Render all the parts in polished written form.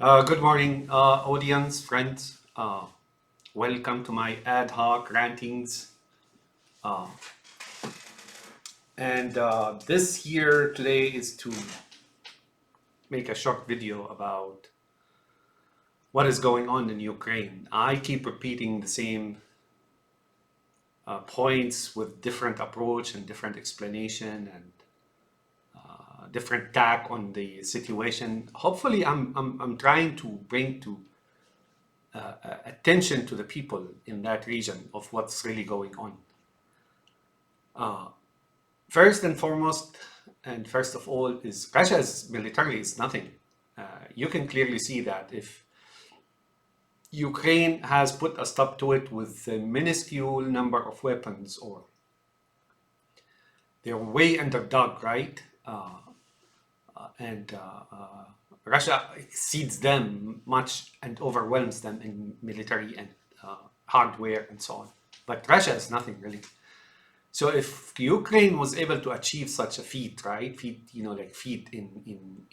Good morning, audience, friends. Welcome to my ad hoc rantings. Uh, and this here today is to make a short video about what is going on in Ukraine. I keep repeating the same points with different approach and different explanation and different tack on the situation. Hopefully, I'm trying to bring to attention to the people in that region of what's really going on. First and foremost, and first of all, is Russia's military is nothing. You can clearly see that if Ukraine has put a stop to it with a minuscule number of weapons, or they're way underdog, right? And Russia exceeds them much and overwhelms them in military and hardware and so on. But Russia is nothing really. So if Ukraine was able to achieve such a feat, right? Feat, like feat in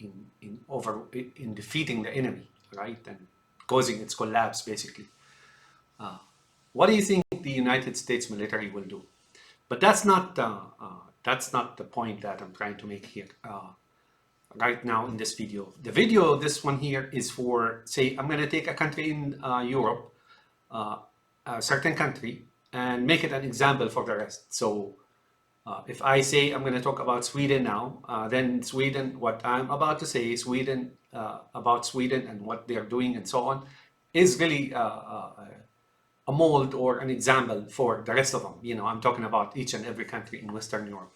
defeating the enemy, right, and causing its collapse, basically. What do you think the United States military will do? But that's not the point that I'm trying to make here right now in this video. The video, this one here, is for, say, I'm going to take a country in Europe, a certain country, and make it an example for the rest. So if I say I'm going to talk about Sweden now, then Sweden, what I'm about to say, Sweden, about Sweden and what they're doing and so on, is really a mold or an example for the rest of them. I'm talking about each and every country in Western Europe.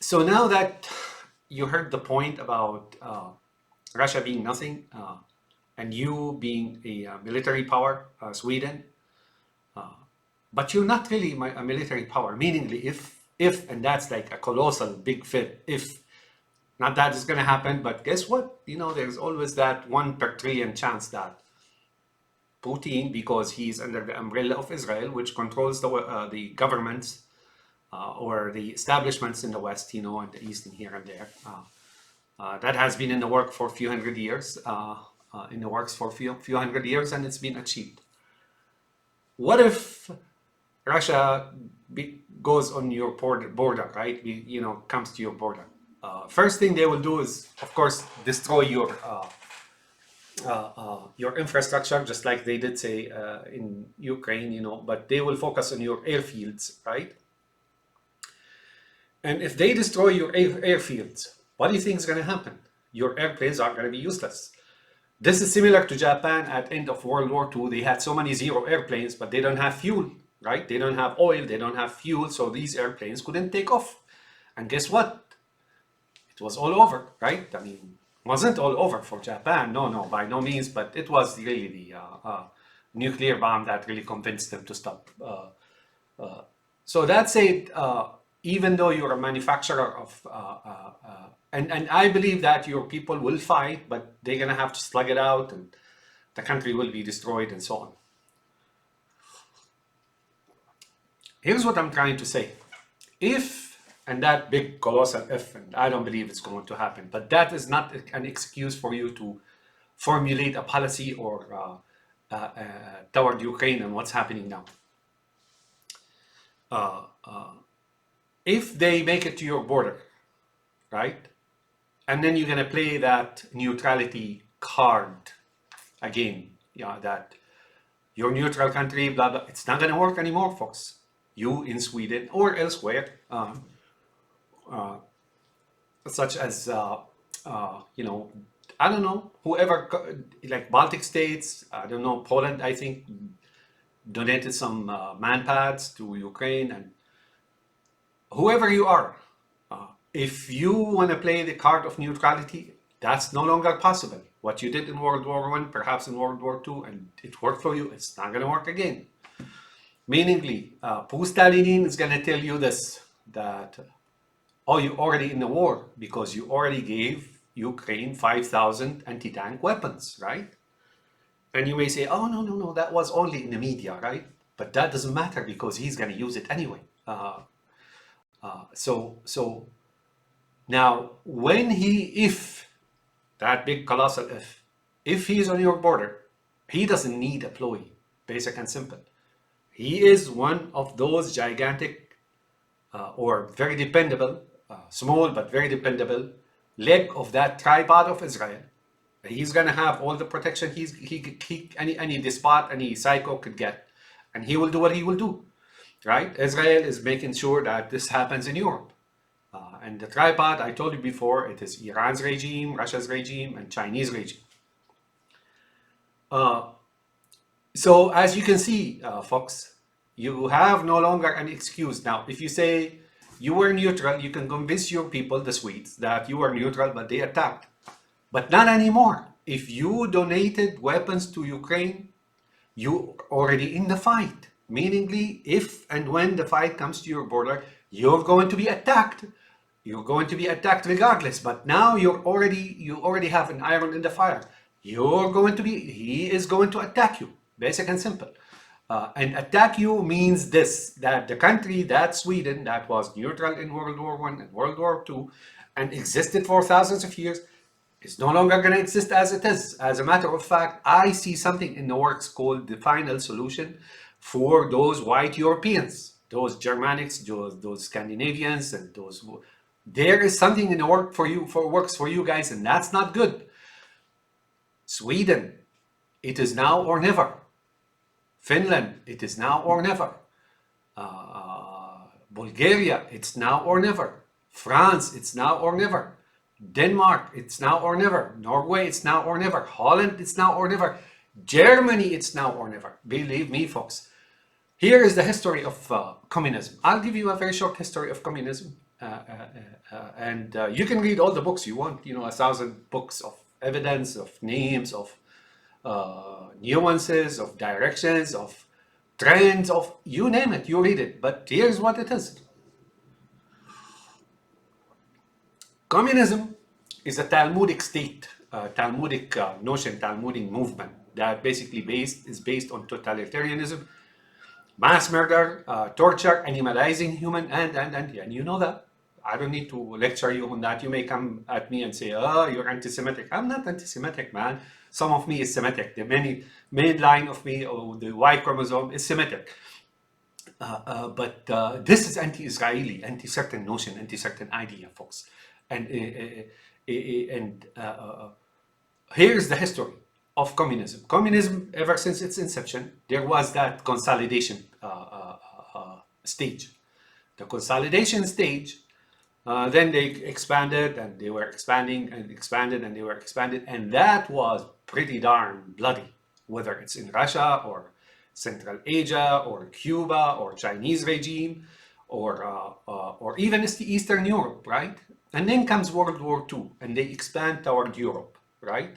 So now that you heard the point about Russia being nothing, and you being a military power, Sweden, but you're not really a military power, meaningly, if, and that's like a colossal big fit, if, not that is going to happen, but guess what? There's always that 1 per trillion chance that Putin, because he's under the umbrella of Israel, which controls the governments or the establishments in the West, and the East and here and there, that has been in the work for a few hundred years, in the works for a few hundred years, and it's been achieved. What if Russia goes on your border, right? Comes to your border. First thing they will do is, of course, destroy your infrastructure, just like they did, say, in Ukraine, but they will focus on your airfields, right? And if they destroy your airfields, what do you think is going to happen? Your airplanes are going to be useless. This is similar to Japan at end of World War II. They had so many zero airplanes, but they don't have fuel, right? They don't have oil, they don't have fuel, so these airplanes couldn't take off. And guess what? It was all over, right? I mean, it wasn't all over for Japan, no, by no means, but it was really the nuclear bomb that really convinced them to stop. So that said, even though you're a manufacturer of, and I believe that your people will fight, but they're going to have to slug it out and the country will be destroyed and so on. Here's what I'm trying to say. If, and that big colossal if, and I don't believe it's going to happen, but that is not an excuse for you to formulate a policy or toward Ukraine and what's happening now. If they make it to your border, right? And then you're going to play that neutrality card again, that you're neutral country, blah, blah. It's not going to work anymore, folks. You in Sweden or elsewhere, such as, I don't know, whoever, like Baltic states, I don't know, Poland, I think, donated some manpads to Ukraine, and whoever you are, if you want to play the card of neutrality, that's no longer possible. What you did in World War I, perhaps in World War II, and it worked for you, it's not going to work again. Meaningly, Pustalenin is going to tell you this, that, oh, you're already in the war because you already gave Ukraine 5,000 anti-tank weapons, right? And you may say, oh, no, that was only in the media, right? But that doesn't matter because he's going to use it anyway. So now, if that big colossal if he's on your border, he doesn't need a ploy, basic and simple. He is one of those gigantic or very dependable, small but very dependable leg of that tripod of Israel. He's gonna have all the protection any despot, any psycho could get, and he will do what he will do, right? Israel is making sure that this happens in Europe. And the tripod, I told you before, it is Iran's regime, Russia's regime, and Chinese regime. So as you can see, folks, you have no longer an excuse. Now, if you say you were neutral, you can convince your people, the Swedes, that you were neutral, but they attacked. But not anymore. If you donated weapons to Ukraine, you're already in the fight. Meaningly, if and when the fight comes to your border, you're going to be attacked. You're going to be attacked regardless. But now you already have an iron in the fire. He is going to attack you. Basic and simple. And attack you means this, that the country, that Sweden, that was neutral in World War I and World War II and existed for thousands of years, is no longer going to exist as it is. As a matter of fact, I see something in the works called the final solution for those white Europeans, those Germanics, those Scandinavians, and those. There is something in the works for you guys, and that's not good. Sweden, it is now or never. Finland, it is now or never. Bulgaria, it's now or never. France, it's now or never. Denmark, it's now or never. Norway, it's now or never. Holland, it's now or never. Germany, it's now or never. Believe me, folks. Here is the history of communism. I'll give you a very short history of communism. And you can read all the books you want, 1,000 books of evidence, of names, of nuances, of directions, of trends, of you name it, you read it. But here's what it is. Communism is a Talmudic state, Talmudic notion, Talmudic movement that basically is based on totalitarianism, mass murder, torture, animalizing human, and you know that. I don't need to lecture you on that. You may come at me and say, oh, you're anti-Semitic. I'm not anti-Semitic, man. Some of me is Semitic. The main line of me, or the Y chromosome, is Semitic. But this is anti-Israeli, anti-certain notion, anti-certain idea, folks. And here's the history of communism. Communism, ever since its inception, there was that consolidation stage. The consolidation stage, then they expanded, and they were expanding and expanded, and they were expanded, and that was pretty darn bloody, whether it's in Russia or Central Asia or Cuba or Chinese regime or even Eastern Europe, right? And then comes World War II, and they expand toward Europe, right?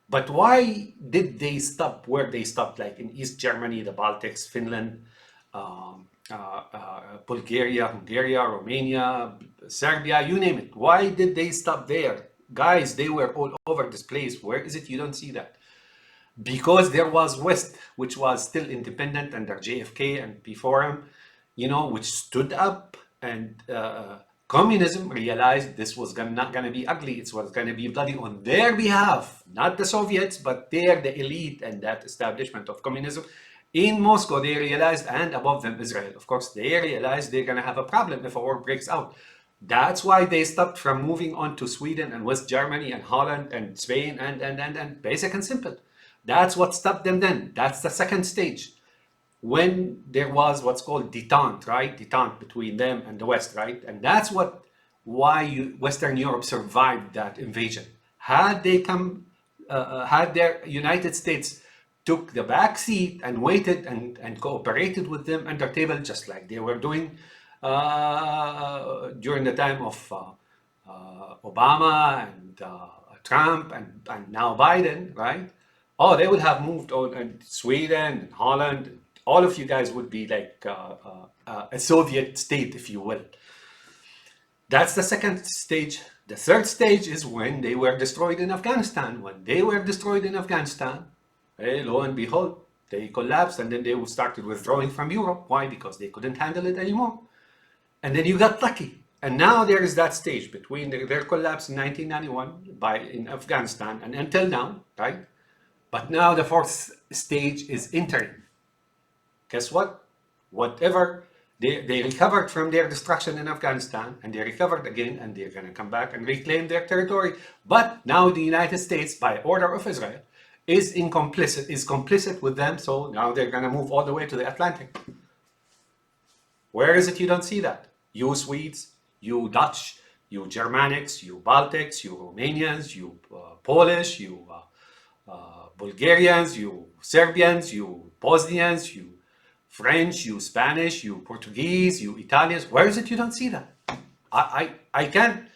But why did they stop where they stopped, like in East Germany, the Baltics, Finland, Bulgaria, Hungary, Romania, Serbia, you name it? Why did they stop there? Guys, they were all over this place. Where is it you don't see that? Because there was West, which was still independent under JFK and before him, which stood up, and communism realized this was not going to be ugly. It was going to be bloody on their behalf, not the Soviets, but they're the elite and that establishment of communism. In Moscow, they realized, and above them, Israel, of course, they realized they're going to have a problem if a war breaks out. That's why they stopped from moving on to Sweden and West Germany and Holland and Spain and basic and simple. That's what stopped them then. That's the second stage. When there was what's called Détente, right? Détente between them and the West, right? And that's why Western Europe survived that invasion. Had they had their United States took the back seat and waited and cooperated with them under table, just like they were doing during the time of Obama and Trump and now Biden, right? Oh, they would have moved on, and Sweden and Holland, all of you guys would be like a Soviet state, if you will. That's the second stage. The third stage is when they were destroyed in Afghanistan. When they were destroyed in Afghanistan, lo and behold, they collapsed, and then they started withdrawing from Europe. Why? Because they couldn't handle it anymore. And then you got lucky. And now there is that stage between their collapse in 1991 in Afghanistan and until now, right? But now the fourth stage is entering. Guess what? Whatever, they recovered from their destruction in Afghanistan, and they recovered again, and they're going to come back and reclaim their territory. But now the United States, by order of Israel, is complicit with them. So now they're going to move all the way to the Atlantic. Where is it you don't see that? You Swedes, you Dutch, you Germanics, you Baltics, you Romanians, you Polish, you Bulgarians, you Serbians, you Bosnians, you French, you Spanish, you Portuguese, you Italians. Where is it you don't see that? I can't,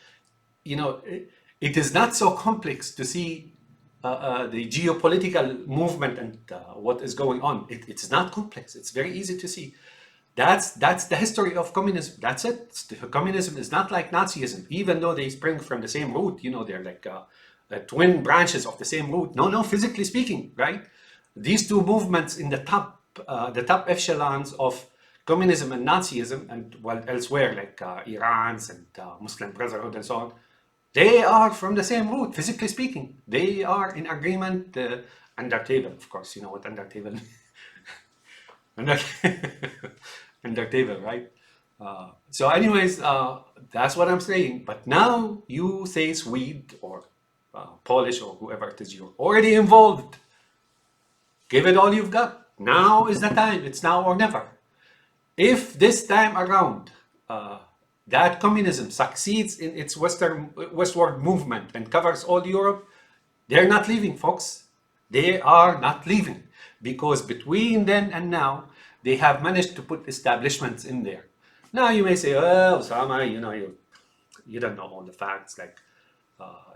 it is not so complex to see the geopolitical movement and what is going on. It's not complex. It's very easy to see. That's the history of communism. That's it. Communism is not like Nazism, even though they spring from the same root. They're like twin branches of the same root. No, physically speaking, right? These two movements in the top echelons of communism and Nazism, and elsewhere like Iran's and Muslim Brotherhood and so on, they are from the same root, physically speaking. They are in agreement under table, of course. You know what under table under table, right? So anyways, that's what I'm saying. But now you say Swede or Polish or whoever it is, you're already involved. Give it all you've got. Now is the time. It's now or never. If this time around that communism succeeds in its westward movement and covers all Europe, they're not leaving, folks. They are not leaving, because between then and now, they have managed to put establishments in there. Now you may say, oh, Osama, you don't know all the facts. Like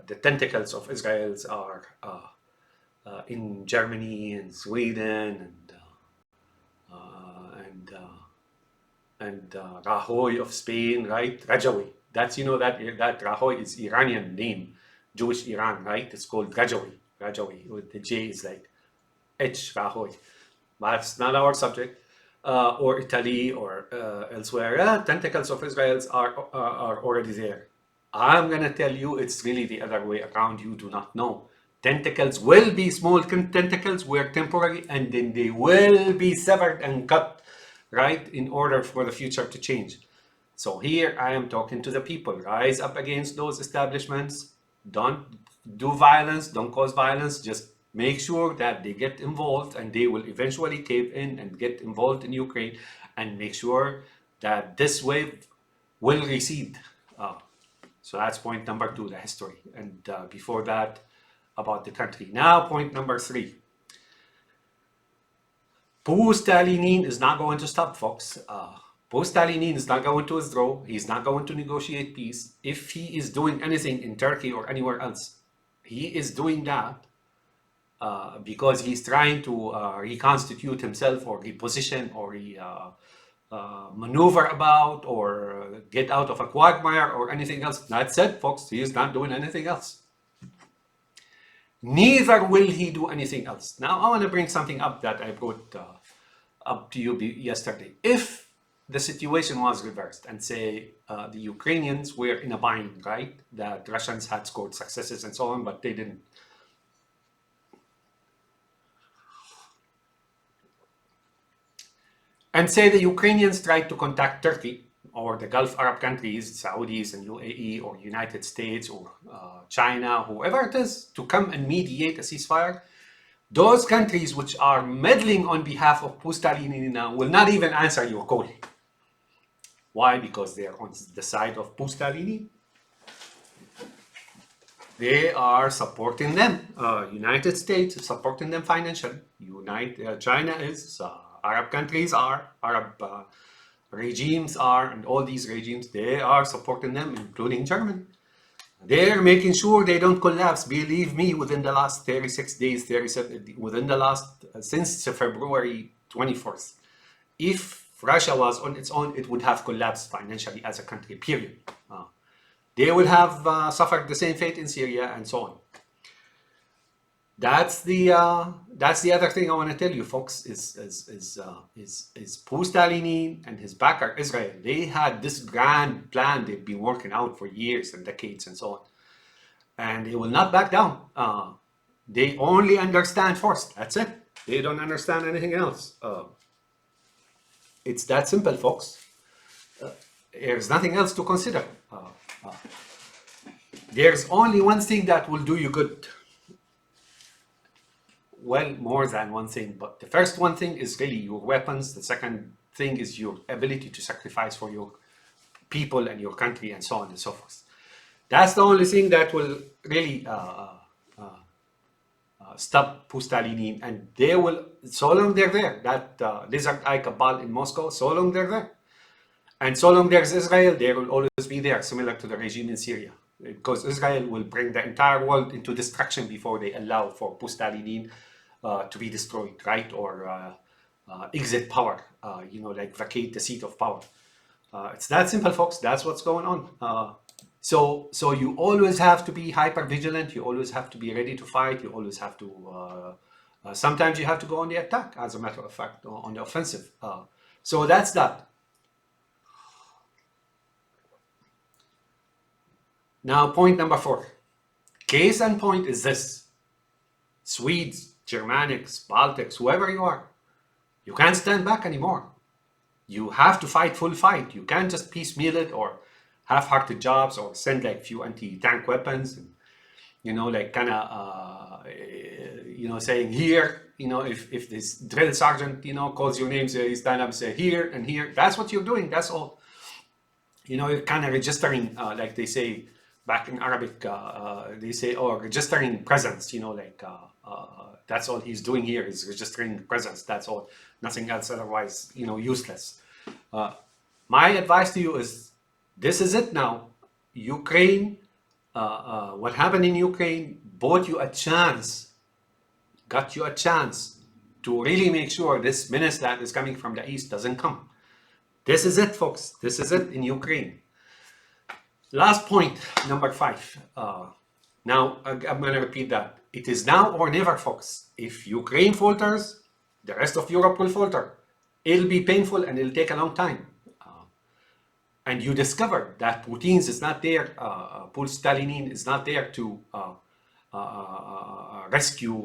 the tentacles of Israel are in Germany and Sweden and Rajoy of Spain, right? Rajoy. That's that Rajoy is Iranian name, Jewish Iran, right? It's called Rajoy. Rajoy. With the J is like H Rajoy. That's not our subject. Or Italy or elsewhere. Tentacles of Israel are already there. I'm gonna tell you, it's really the other way around. You do not know. Tentacles will be small tentacles, were temporary, and then they will be severed and cut, right, in order for the future to change. So here I am talking to the people. Rise up against those establishments. Don't do violence. Don't cause violence. Just make sure that they get involved, and they will eventually cave in and get involved in Ukraine, and make sure that this wave will recede. So that's point number 2, the history. And before that, about the country. Now, point number 3. Pustalenin is not going to stop, folks. Pustalenin is not going to withdraw. He's not going to negotiate peace. If he is doing anything in Turkey or anywhere else, he is doing that because he's trying to reconstitute himself, or reposition, or maneuver about, or get out of a quagmire or anything else. That's it, folks. He is not doing anything else. Neither will he do anything else. Now, I want to bring something up that I brought up to you yesterday. If the situation was reversed and say the Ukrainians were in a bind, right? That Russians had scored successes and so on, but they didn't. And say the Ukrainians tried to contact Turkey or the Gulf Arab countries, Saudis and UAE or United States or China, whoever it is, to come and mediate a ceasefire. Those countries which are meddling on behalf of Pustalenin now will not even answer your call. Why? Because they are on the side of Pustalenin. They are supporting them. United States is supporting them financially. China is, Arab countries are, Arab regimes are, and all these regimes, they are supporting them, including Germany. They're making sure they don't collapse. Believe me, within the last 36 days, 37, within the last, since February 24th, if Russia was on its own, it would have collapsed financially as a country, period. They would have suffered the same fate in Syria and so on. That's the other thing I want to tell you, folks. Is Pustalenin and his backer Israel? They had this grand plan they've been working out for years and decades and so on, and they will not back down. They only understand first. That's it. They don't understand anything else. It's that simple, folks. There's nothing else to consider. There's only one thing that will do you good. Well, more than one thing, but the first one thing is really your weapons. The second thing is your ability to sacrifice for your people and your country and so on and so forth. That's the only thing that will really stop Pustalenin, and they will, so long they're there, that lizard eye cabal in Moscow, so long they're there. And so long there's Israel, they will always be there, similar to the regime in Syria. Because Israel will bring the entire world into destruction before they allow for Pustalenin to be destroyed, right? Or exit power, like vacate the seat of power. It's that simple, folks. That's what's going on. So you always have to be hyper vigilant. You always have to be ready to fight. You always have to. Sometimes you have to go on the attack, as a matter of fact, on the offensive. So that's that. Now, point number 4. Case in point is this: Swedes, Germanics, Baltics, whoever you are, you can't stand back anymore. You have to fight full fight. You can't just piecemeal it or half-hearted jobs or send like few anti-tank weapons and, like kind of, saying here, if this drill sergeant, calls your name, say, stand up, say here and here. That's what you're doing. That's all. You're kind of registering, like they say back in Arabic, they say, registering presence, that's all he's doing here is registering presence. That's all. Nothing else, otherwise, useless. My advice to you is, this is it now. Ukraine, what happened in Ukraine got you a chance to really make sure this menace that is coming from the east doesn't come. This is it, folks. This is it in Ukraine. Last point, number 5. Now, I'm going to repeat that. It is now or never, folks. If Ukraine falters, the rest of Europe will falter. It'll be painful and it'll take a long time. And you discover that Putin's is not there, Pustalenin is not there to rescue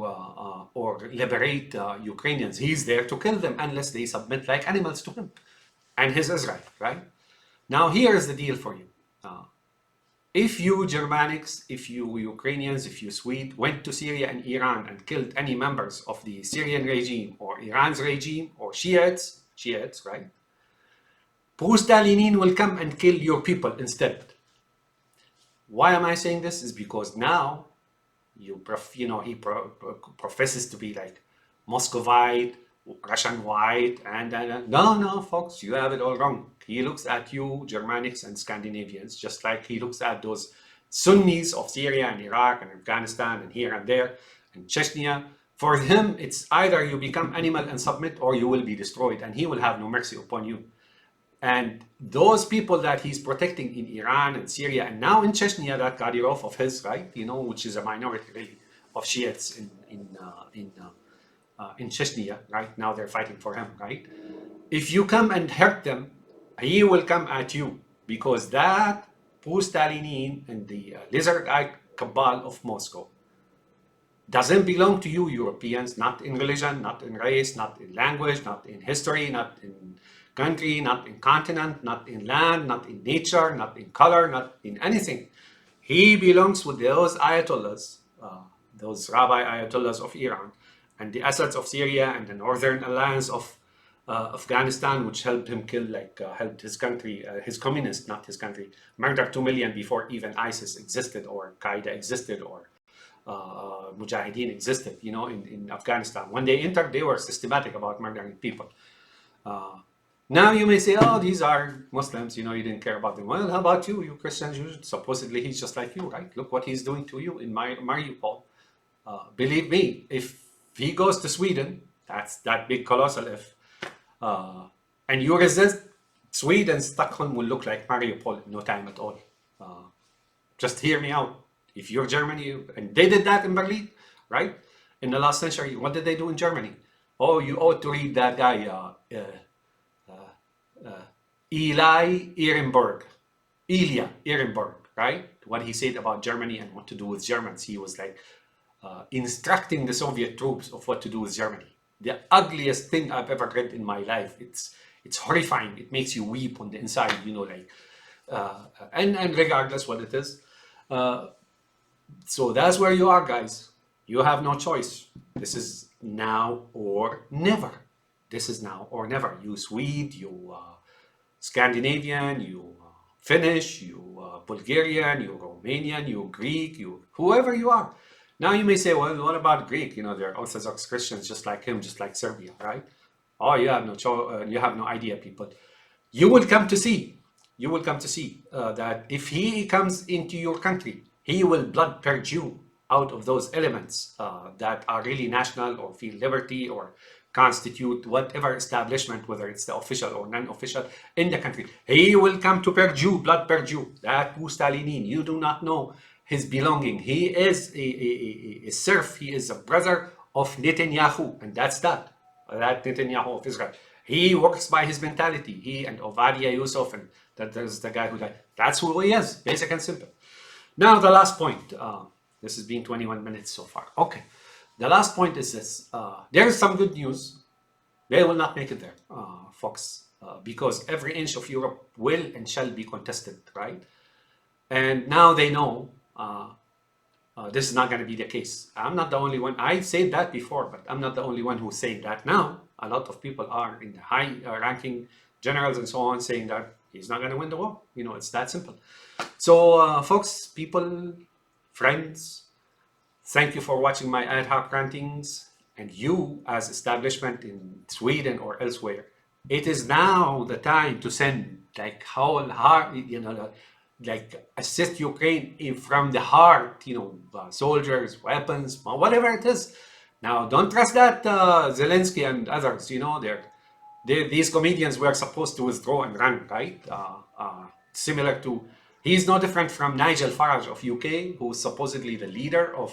or liberate Ukrainians. He's there to kill them unless they submit like animals to him and his Israel, right? Now, here's the deal for you. If you Germanics, if you Ukrainians, if you Swedes went to Syria and Iran and killed any members of the Syrian regime or Iran's regime or Shiites, right? Pustalenin will come and kill your people instead. Why am I saying this? Is because now he professes to be like Muscovite, Russian white, and no, folks, you have it all wrong. He looks at you, Germanics and Scandinavians, just like he looks at those Sunnis of Syria and Iraq and Afghanistan and here and there and Chechnya. For him, it's either you become animal and submit or you will be destroyed, and he will have no mercy upon you. And those people that he's protecting in Iran and Syria and now in Chechnya, that Kadyrov of his, right, which is a minority really of Shiites in Chechnya, right? Now they're fighting for him, right? If you come and hurt them, he will come at you, because that Pustalenin and the lizard eye cabal of Moscow doesn't belong to you Europeans, not in religion, not in race, not in language, not in history, not in country, not in continent, not in land, not in nature, not in color, not in anything. He belongs with those ayatollahs, those rabbi ayatollahs of Iran, and the Assads of Syria and the Northern Alliance of Afghanistan, which helped him kill, helped his country, his communist, not his country, murder 2 million before even ISIS existed or Qaeda existed or Mujahideen existed, in Afghanistan. When they entered, they were systematic about murdering people. Now you may say, these are Muslims, you didn't care about them. Well, how about you Christians? Supposedly he's just like you, right? Look what he's doing to you in Mariupol. Believe me, if he goes to Sweden, that's that big colossal if, and you resist, Sweden, Stockholm will look like Mariupol in no time at all. Just hear me out. If you're Germany, and they did that in Berlin, right? in the last century. What did they do in Germany? Oh, you ought to read that guy, Ilya Ehrenberg, right? What he said about Germany and what to do with Germans. He was like instructing the Soviet troops of what to do with Germany. The ugliest thing I've ever read in my life. It's horrifying. It makes you weep on the inside, you know, like, and regardless what it is. So that's where you are, guys. You have no choice. This is now or never. This is now or never. You Swede, you Scandinavian, you Finnish, you Bulgarian, you Romanian, you Greek, you whoever you are. Now you may say, well, what about Greek? You know, they're Orthodox Christians just like him, just like Serbia, right? Oh, you have you have no idea, people. You will come to see. You will come to see that if he comes into your country, he will blood purge you out of those elements that are really national or feel liberty or constitute whatever establishment, whether it's the official or non-official in the country. He will come to purge you, blood purge you. That Pustalenin, you do not know his belonging. He is a serf. He is a brother of Netanyahu, and that's that Netanyahu of Israel. He works by his mentality. He and Ovadia Yusuf, and that is the guy who died. That's who he is, basic and simple. Now, the last point. This has been 21 minutes so far. Okay. The last point is this. There is some good news. They will not make it there, folks, because every inch of Europe will and shall be contested, right? And now they know this is not going to be the case. I'm not the only one. I said that before, but I'm not the only one who's saying that now. A lot of people are in the high ranking generals and so on saying that he's not going to win the war. You know, it's that simple. So, folks, people, friends, thank you for watching my ad hoc rantings. And you, as establishment in Sweden or elsewhere, it is now the time to send like whole heart, you know, like assist Ukraine from the heart, you know, soldiers, weapons, whatever it is. Now, don't trust that Zelensky and others, you know, these comedians were supposed to withdraw and run, right? Similar to, he's no different from Nigel Farage of UK, who's supposedly the leader of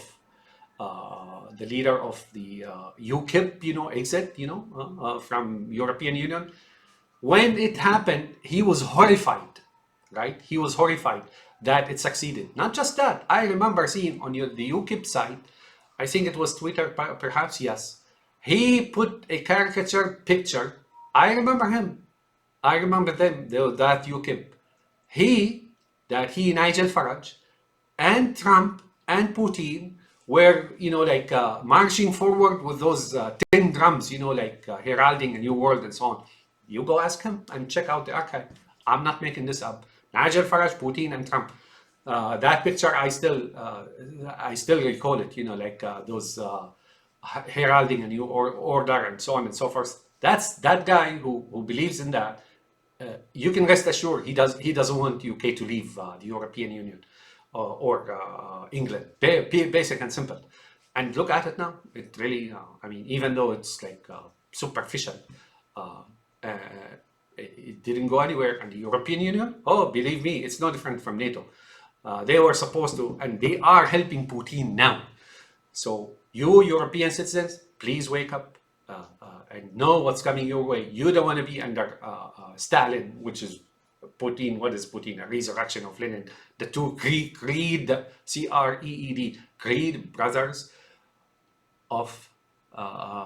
the UKIP, you know, exit, you know, from European Union. When it happened, he was horrified, right? He was horrified that it succeeded. Not just that. I remember seeing on the UKIP site, I think it was Twitter, perhaps, yes. He put a caricature picture. I remember him. I remember them, that UKIP. Nigel Farage, and Trump and Putin were, you know, like marching forward with those tin drums, you know, like heralding a new world and so on. You go ask him and check out the archive. I'm not making this up. Nigel Farage, Putin, and Trump. That picture, I still recall it. You know, like those heralding a new order and so on and so forth. That's that guy who believes in that. You can rest assured he doesn't want UK to leave the European Union or England. Basic and simple. And look at it now. It really, I mean, even though it's like superficial, it didn't go anywhere. And the European Union, oh, believe me, it's no different from NATO. They were supposed to, and they are helping Putin now. So you European citizens, please wake up and know what's coming your way. You don't want to be under Stalin, which is Putin. What is Putin? A resurrection of Lenin. The two Creed, C-R-E-E-D, Creed brothers of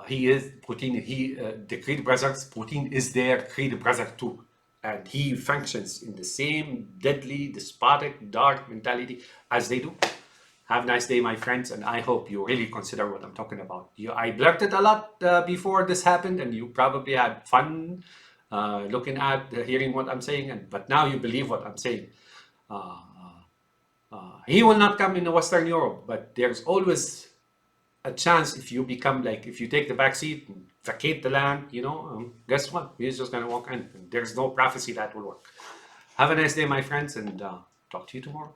he is Putin. The Creed brothers. Putin is their Creed brother too, and he functions in the same deadly, despotic, dark mentality as they do. Have a nice day, my friends, and I hope you really consider what I'm talking about. I blurted a lot before this happened, and you probably had fun looking at, hearing what I'm saying, but now you believe what I'm saying. He will not come in Western Europe, but there's always a chance if you become like, if you take the back seat and vacate the land, you know, guess what? He's just going to walk in. There's no prophecy that will work. Have a nice day, my friends, and talk to you tomorrow.